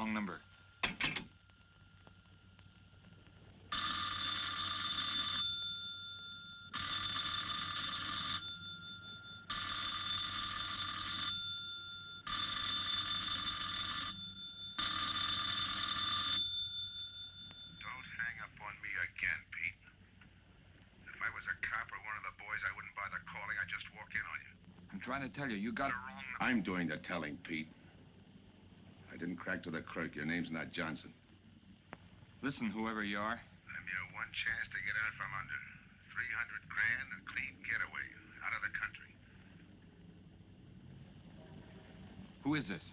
Wrong number. I'm trying to tell you, you got it wrong. I'm doing the telling, Pete. I didn't crack to the clerk. Your name's not Johnson. Listen, whoever you are. I'm your one chance to get out from under. 300 grand, a clean getaway, out of the country. Who is this?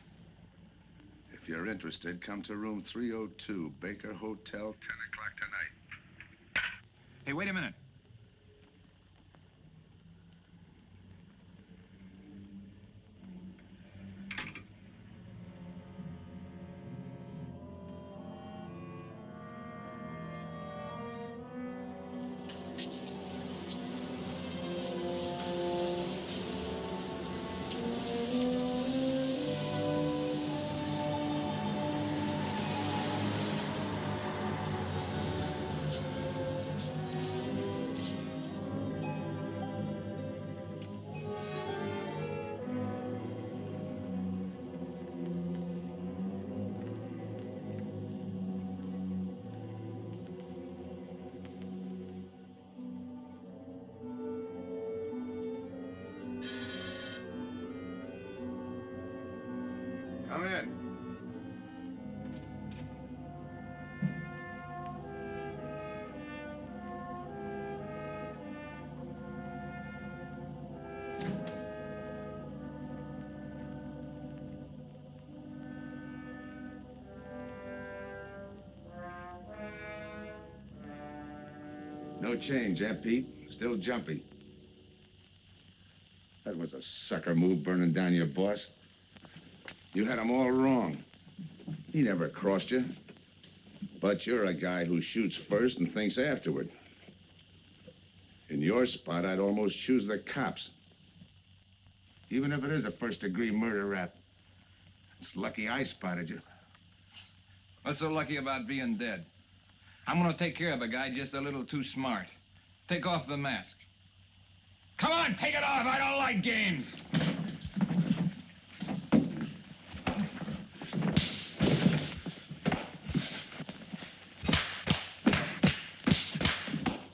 If you're interested, come to room 302, Baker Hotel. 10 o'clock tonight. Hey, wait a minute. Come in. No change, eh, Pete? Still jumpy. That was a sucker move, burning down your boss. You had him all wrong. He never crossed you. But you're a guy who shoots first and thinks afterward. In your spot, I'd almost choose the cops. Even if it is a first-degree murder rap. It's lucky I spotted you. What's so lucky about being dead? I'm gonna take care of a guy just a little too smart. Take off the mask. Come on, take it off. I don't like games.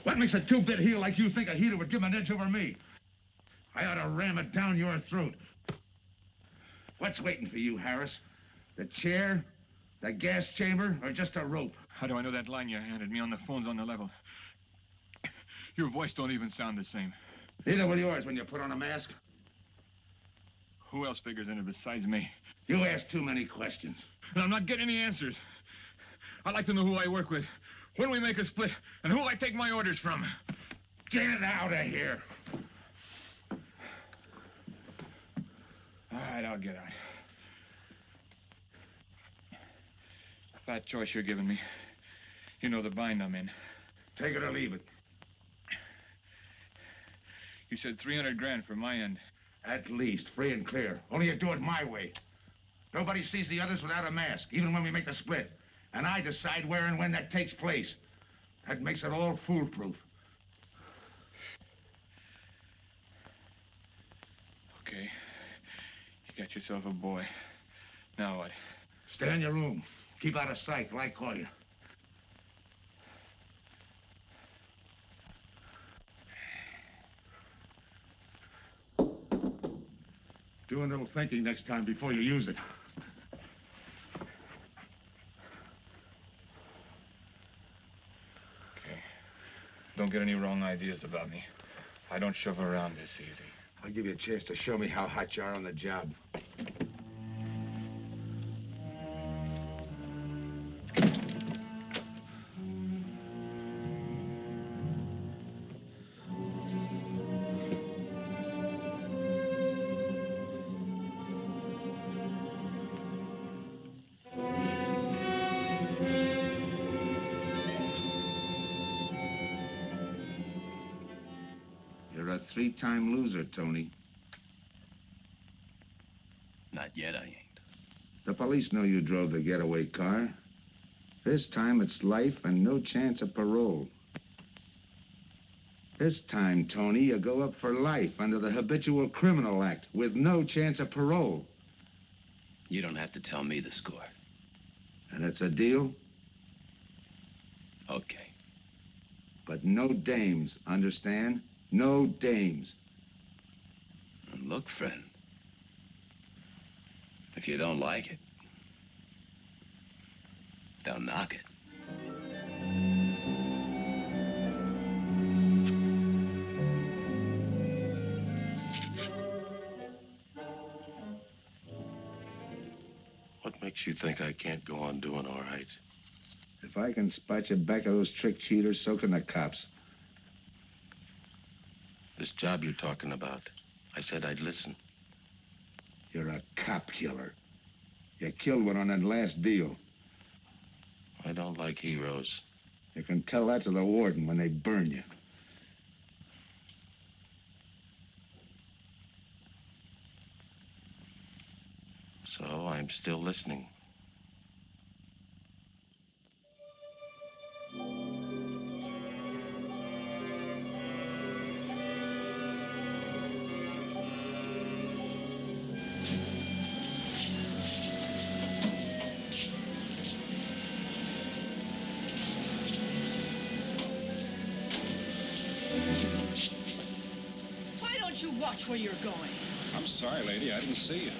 What makes a two-bit heel like you think a heater would give him an edge over me? I ought to ram it down your throat. What's waiting for you, Harris? The chair, the gas chamber, or just a rope? How do I know that line you handed me on the phone's on the level? Your voice don't even sound the same. Neither will yours when you put on a mask. Who else figures in it besides me? You ask too many questions. And I'm not getting any answers. I'd like to know who I work with, when we make a split, and who I take my orders from. Get out of here. All right, I'll get out. That choice you're giving me. You know the bind I'm in. Take it or leave it. You said 300 grand for my end. At least, free and clear. Only you do it my way. Nobody sees the others without a mask, even when we make the split. And I decide where and when that takes place. That makes it all foolproof. Okay. You got yourself a boy. Now what? Stay in your room. Keep out of sight till I call you. Do a little thinking next time before you use it. Okay. Don't get any wrong ideas about me. I don't shove around this easy. I'll give you a chance to show me how hot you are on the job. You're a three-time loser, Tony. Not yet, I ain't. The police know you drove the getaway car. This time it's life and no chance of parole. This time, Tony, you go up for life under the Habitual Criminal Act with no chance of parole. You don't have to tell me the score. And it's a deal? Okay. But no dames, understand? No dames. And look, friend, if you don't like it, don't knock it. What makes you think I can't go on doing all right? If I can spot you back of those trick cheaters, so can the cops. This job you're talking about, I said I'd listen. You're a cop killer. You killed one on that last deal. I don't like heroes. You can tell that to the warden when they burn you. So I'm still listening. Why don't you watch where you're going? I'm sorry, lady. I didn't see you.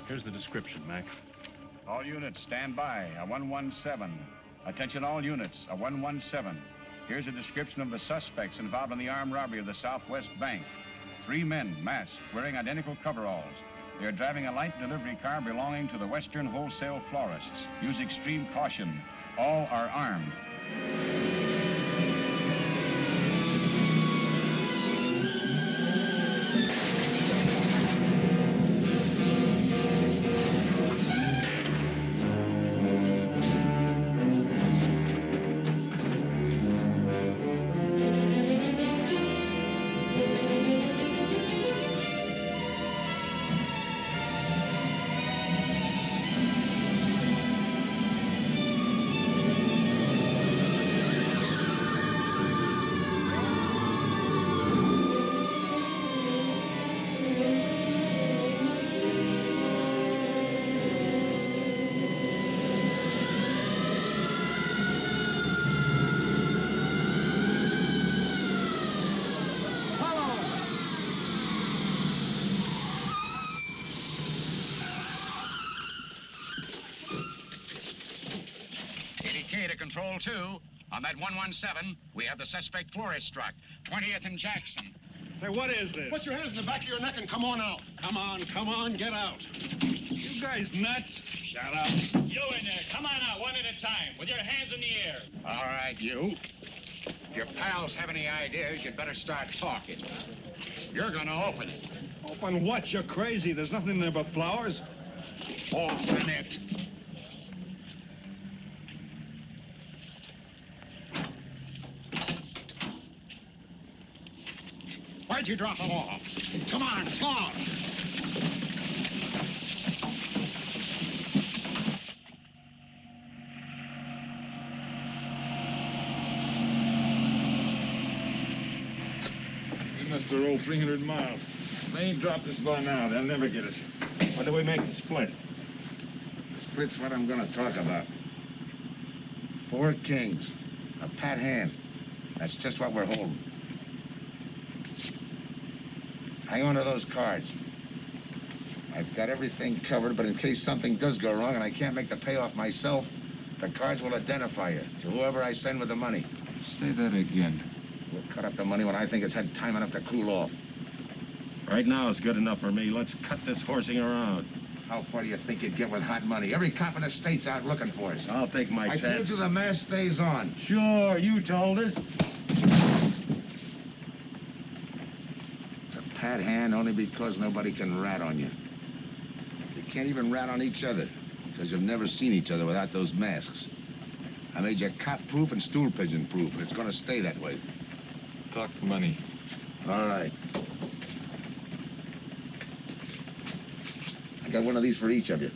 Here's the description, Mac. All units, stand by. A 117. Attention all units, a 117. Here's a description of the suspects involved in the armed robbery of the Southwest Bank. 3 men, masked, wearing identical coveralls. They are driving a light delivery car belonging to the Western Wholesale Florists. Use extreme caution. All are armed. Control 2. On that 117, we have the suspect florist struck. 20th and Jackson. Say, what is this? Put your hands in the back of your neck and come on out. Come on, get out. You guys nuts? Shut up. You in there, come on out one at a time, with your hands in the air. All right, you. If your pals have any ideas, you'd better start talking. You're gonna open it. Open what? You're crazy. There's nothing in there but flowers. Off the net. Why'd you drop them off? Come on, come on. We must have rolled 300 miles. If they ain't dropped us by now, they'll never get us. When do we make the split? Split's what I'm gonna talk about. 4 kings. A pat hand. That's just what we're holding. Hang on to those cards. I've got everything covered, but in case something does go wrong and I can't make the payoff myself, the cards will identify you to whoever I send with the money. Say that again. We'll cut up the money when I think it's had time enough to cool off. Right now is good enough for me. Let's cut this horsing around. How far do you think you'd get with hot money? Every cop in the state's out looking for us. I'll take my I chance. told you the mask stays on. Sure, you told us. It's a pat hand only because nobody can rat on you. You can't even rat on each other because you've never seen each other without those masks. I made you cop-proof and stool pigeon-proof, and it's going to stay that way. Talk money. All right. I got one of these for each of you.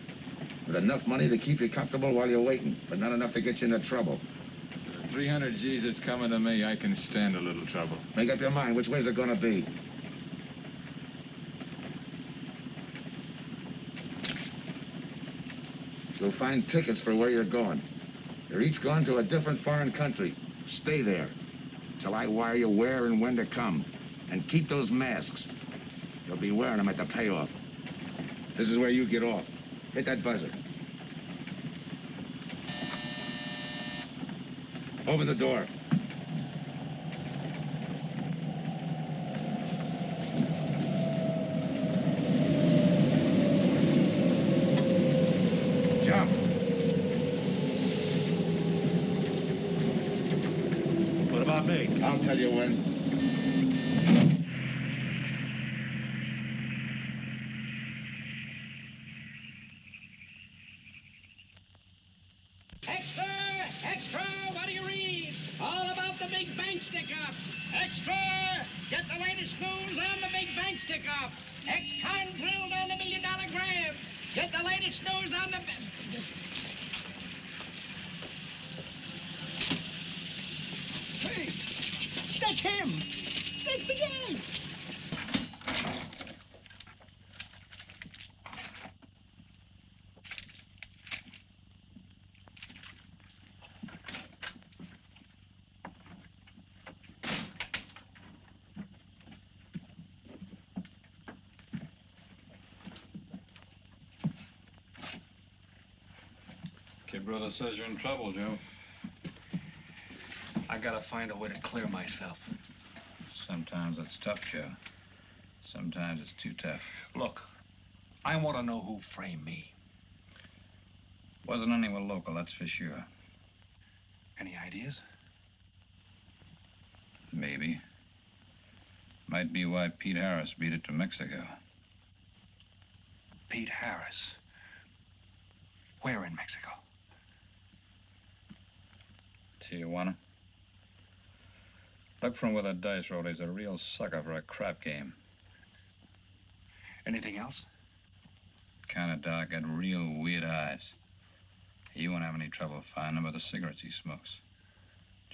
With enough money to keep you comfortable while you're waiting, but not enough to get you into trouble. 300 G's is coming to me. I can stand a little trouble. Make up your mind. Which way's it going to be? You'll find tickets for where you're going. You're each going to a different foreign country. Stay there till I wire you where and when to come. And keep those masks. You'll be wearing them at the payoff. This is where you get off. Hit that buzzer. Open the door. Jump. What about me? I'll tell you when. Extra! Extra! What do you read? All about the big bank stick-up. Extra! Get the latest news on the big bank stick-up. Ex-con drilled on the $1 million grab. Get the latest news on the... Hey! That's him! That's the guy! Kid brother says you're in trouble, Joe. I gotta find a way to clear myself. Sometimes it's tough, Joe. Sometimes it's too tough. Look, I want to know who framed me. Wasn't anyone local, that's for sure. Any ideas? Maybe. Might be why Pete Harris beat it to Mexico. Pete Harris. Where in Mexico? Tijuana. Look for him with a dice roll. He's a real sucker for a crap game. Anything else? Kind of dark, got real weird eyes. You won't have any trouble finding him with the cigarettes he smokes.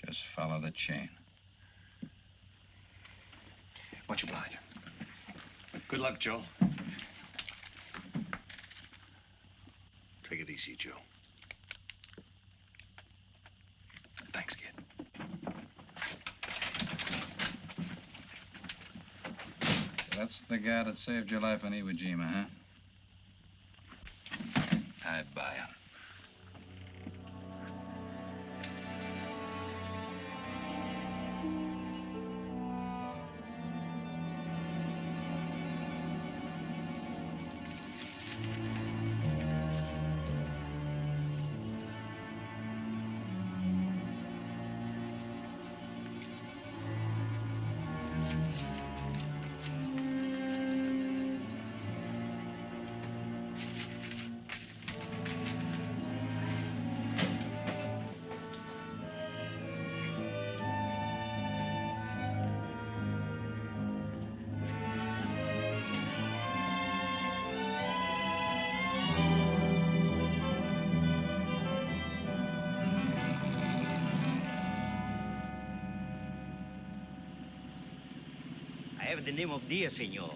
Just follow the chain. Much obliged. Good luck, Joe. Take it easy, Joe. Thanks, kid. That's the guy that saved your life in Iwo Jima, huh? I buy him. have the name of Diaz, senor.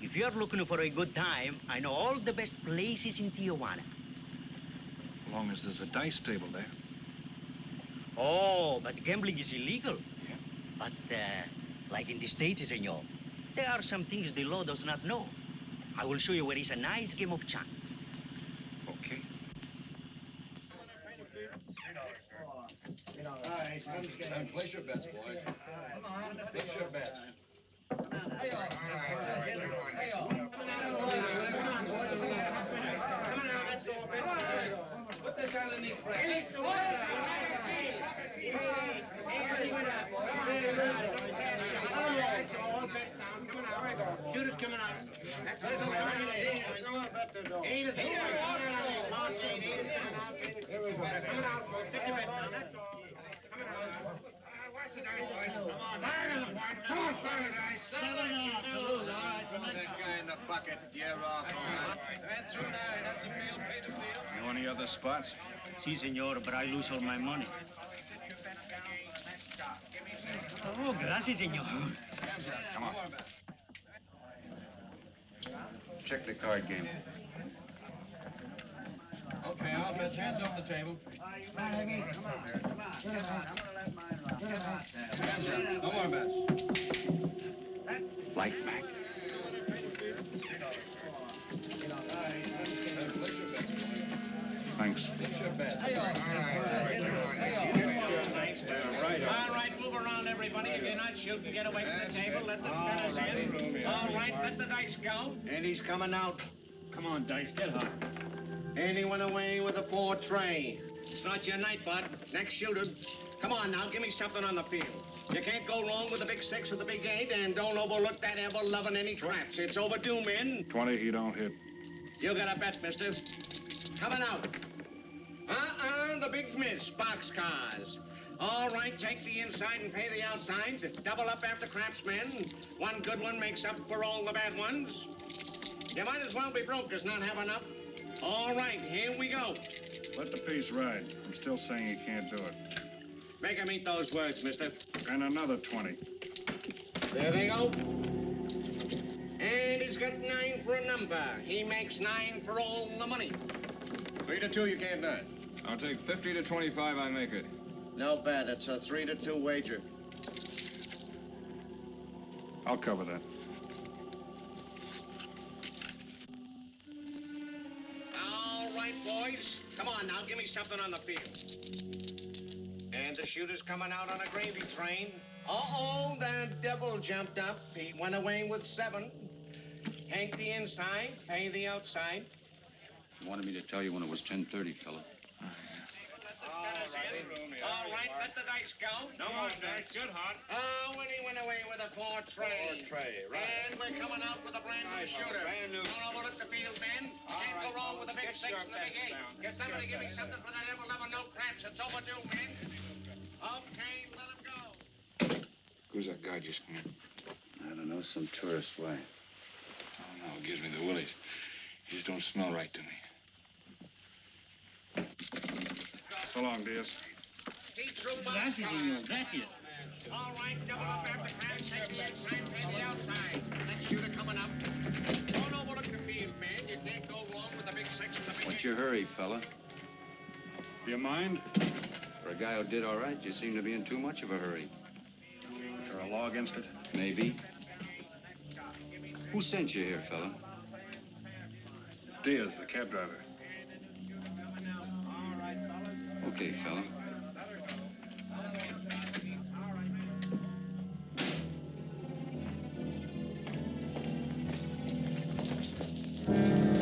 If you're looking for a good time, I know all the best places in Tijuana. As long as there's a dice table there. Oh, but gambling is illegal. Yeah. But, like in the States, senor, there are some things the law does not know. I will show you where is a nice game of chance. Okay. And place your bets, boys. Place your bets. Put this on the knee press. Shooters coming out. That guy in the bucket. You're off. That's right. That's the field. Pay the field. You any other spots? Si, senor, but I lose all my money. Oh, gracias, senor. Come on. Check the card game. Okay, I'll bet hands off the table. No more bets. Like Mac. Thanks. All right, move around, everybody. If you're not shooting, get away from the table. Let the spinners in. All right, let the dice go. And he's coming out. Come on, Dice, get hot. And he went away with a 4 tray. It's not your night, bud. Next shooter. Come on now, give me something on the field. You can't go wrong with the big 6 or the big 8, and don't overlook that ever-loving any traps. It's overdue, men. 20, he don't hit. You got a bet, mister. Coming out. The big miss, boxcars. All right, take the inside and pay the outside. Double up after craps, men. One good one makes up for all the bad ones. You might as well be broke as not have enough. All right, here we go. Let the piece ride. I'm still saying you can't do it. Make him eat those words, mister. And another 20. There they go. And he's got 9 for a number. He makes 9 for all the money. 3 to 2, you can't bet. I'll take 50 to 25, I make it. No bet. It's a 3 to 2 wager. I'll cover that. All right, boys. Come on now, give me something on the field. And the shooter's coming out on a gravy train. Uh-oh, the devil jumped up. He went away with 7. Hank the inside, pay the outside. You wanted me to tell you when it was 10:30, fella. All right, let the dice go. No more dice. Good hot. Oh, and he went away with a 4 tray. 4 tray, right. And we're coming out with a brand new shooter. Brand new. Don't overlook the field, men. Can't go wrong with the big 6 and the big 8. Get somebody to give me something for that ever-loving no craps. It's overdue, men. Okay, let him go. Who's that guy just come in? I don't know, some tourist. Why? Oh, no, it gives me the willies. He just don't smell right to me. So long, Diaz. Gracias, senor. Gracias. All right, double up after craps. Take the inside, pay the outside. Next shooter coming up. Don't overlook the field, man. You can't go wrong with the big 6 and the big 8. What's your hurry, fella? Do you mind? For a guy who did all right, you seem to be in too much of a hurry. Is there a law against it? Maybe. Who sent you here, fella? Diaz, the cab driver. Okay, fella.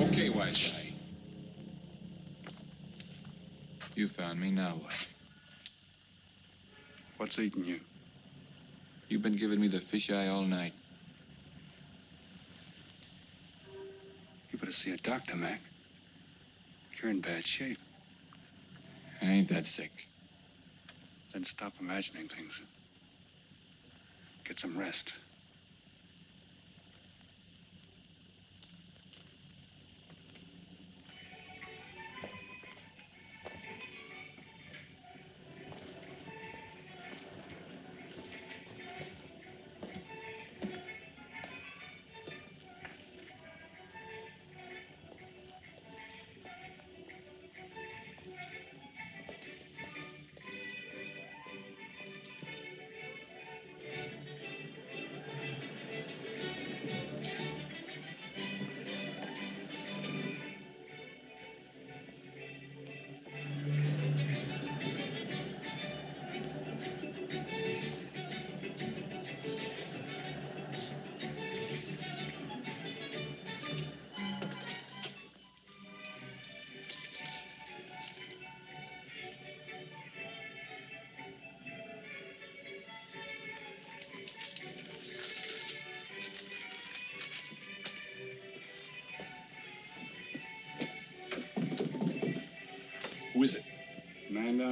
Okay, wise guy. You found me, now what? What's eating you? You've been giving me the fisheye all night. You better see a doctor, Mac. You're in bad shape. I ain't that sick. Then stop imagining things. Get some rest.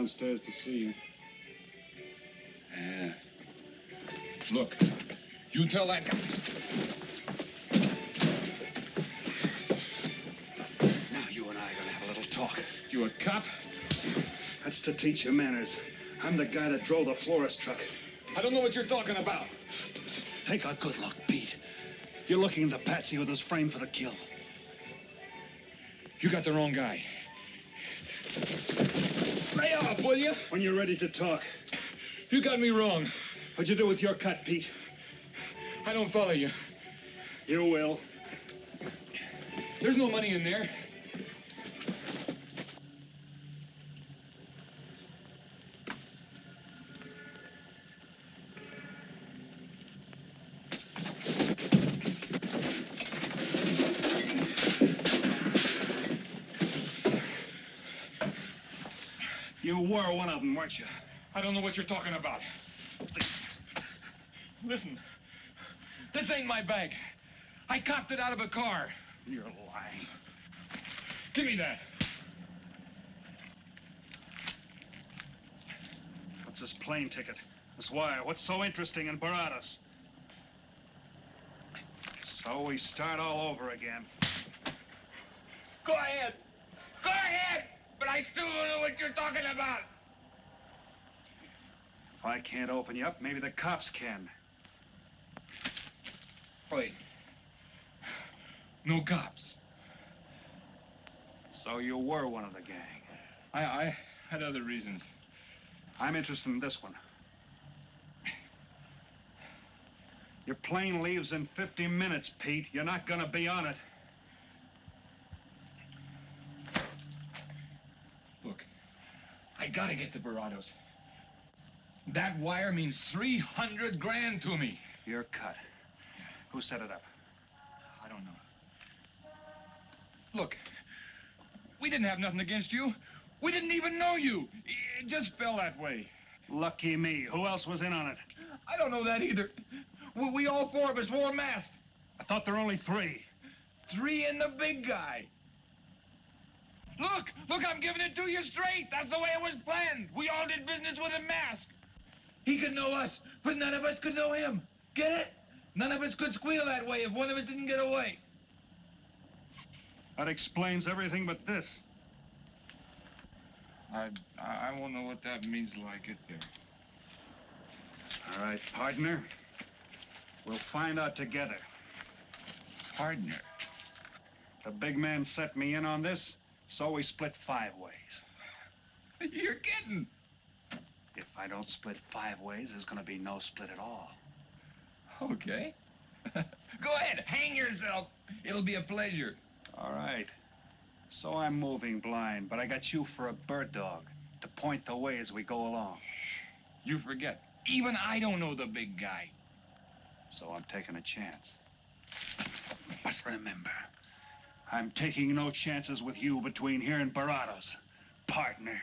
downstairs to see you. Yeah. Look, you tell that guy. Now you and I are gonna have a little talk. You a cop? That's to teach you manners. I'm the guy that drove the florist truck. I don't know what you're talking about. Take a good look, Pete. You're looking into Patsy with his frame for the kill. You got the wrong guy. Lay off, will you? When you're ready to talk. You got me wrong. What'd you do with your cut, Pete? I don't follow you. You will. There's no money in there. You were one of them, weren't you? I don't know what you're talking about. Listen, this ain't my bag. I copped it out of a car. You're lying. Give me that. What's this plane ticket? This wire? What's so interesting in Baradas? So we start all over again. Go ahead. Go ahead. But I still don't know what you're talking about. If I can't open you up, maybe the cops can. Wait. No cops. So you were one of the gang. I had other reasons. I'm interested in this one. Your plane leaves in 50 minutes, Pete. You're not gonna be on it. Look, I gotta get to Barados. That wire means 300 grand to me. You're cut. Who set it up? I don't know. Look, we didn't have nothing against you. We didn't even know you. It just fell that way. Lucky me. Who else was in on it? I don't know that either. We all four of us wore masks. I thought there were only 3. 3 and the big guy. Look, I'm giving it to you straight. That's the way it was planned. We all did business with a mask. He could know us, but none of us could know him. Get it? None of us could squeal that way if one of us didn't get away. That explains everything but this. I won't know what that means till I get there. All right, partner. We'll find out together. Partner? The big man set me in on this, so we split 5 ways. You're kidding. If I don't split 5 ways, there's gonna be no split at all. Okay. Go ahead, hang yourself. It'll be a pleasure. All right. So I'm moving blind, but I got you for a bird dog to point the way as we go along. You forget. Even I don't know the big guy. So I'm taking a chance. But remember, I'm taking no chances with you between here and Barados, partner.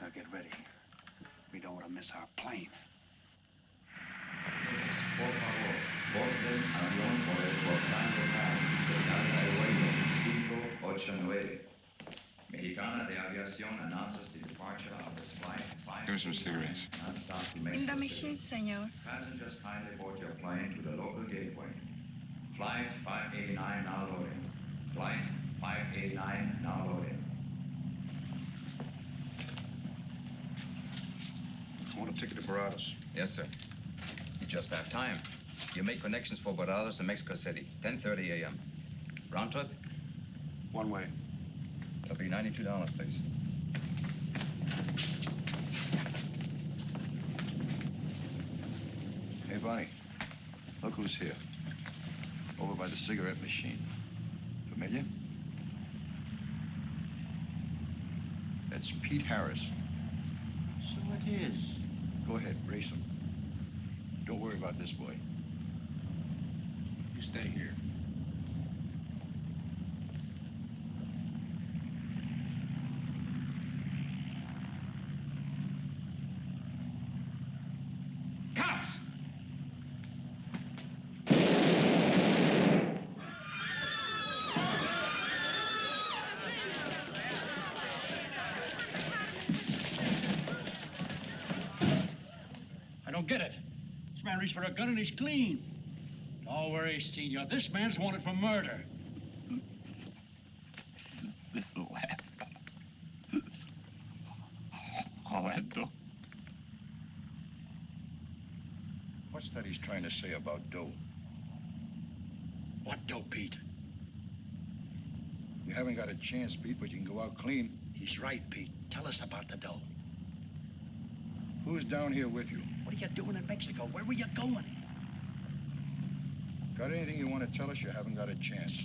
Now get ready. We don't want to miss our plane. Por favor, borden avión por el portal local, señal aéreo 589. Mexicana de Aviación announces the departure of its flight 5. Here's some cigarettes. Non-stop to In Mexico the City. machine, senor. Passengers kindly board your plane to the local gateway. Flight 589 now loading. Flight 589 now loading. I want a ticket to Barados. Yes, sir. You just have time. You make connections for Barados and Mexico City, 10:30 a.m. Round trip? One way. That'll be $92, please. Hey, Bonnie, look who's here. Over by the cigarette machine. Familiar? That's Pete Harris. So it is. Go ahead, race him. Don't worry about this boy. You stay here. Cops! don't get it. This man reached for a gun and he's clean. Don't worry, Senor. This man's wanted for murder. This will happen. Orlando. What's that he's trying to say about dough? What dough, Pete? You haven't got a chance, Pete, but you can go out clean. He's right, Pete. Tell us about the dough. Who's down here with you? What are you doing in Mexico? Where were you going? Got anything you want to tell us? You haven't got a chance.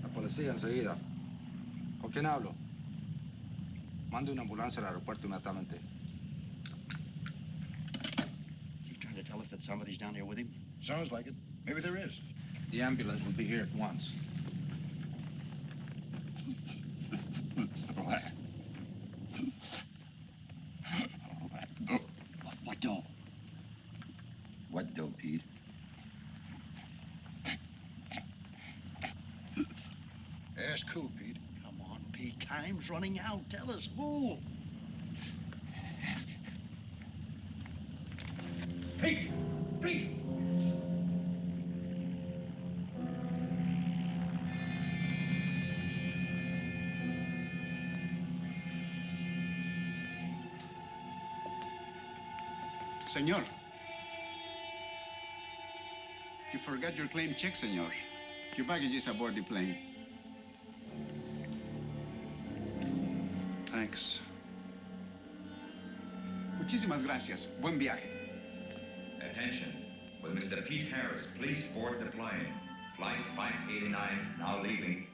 La policía enseguida. ¿Con quién hablo? Mande una ambulancia al aeropuerto inmediatamente. Is he trying to tell us that somebody's down here with him? Sounds like it. Maybe there is. The ambulance will be here at once. What dough? What dough, Pete? Ask who, Pete? Come on, Pete. Time's running out. Tell us who. Pete! Pete! Senor. You forgot your claim check, senor. Your baggage is aboard the plane. Thanks. Muchísimas gracias. Buen viaje. Attention. Will Mr. Pete Harris please board the plane? Flight 589 now leaving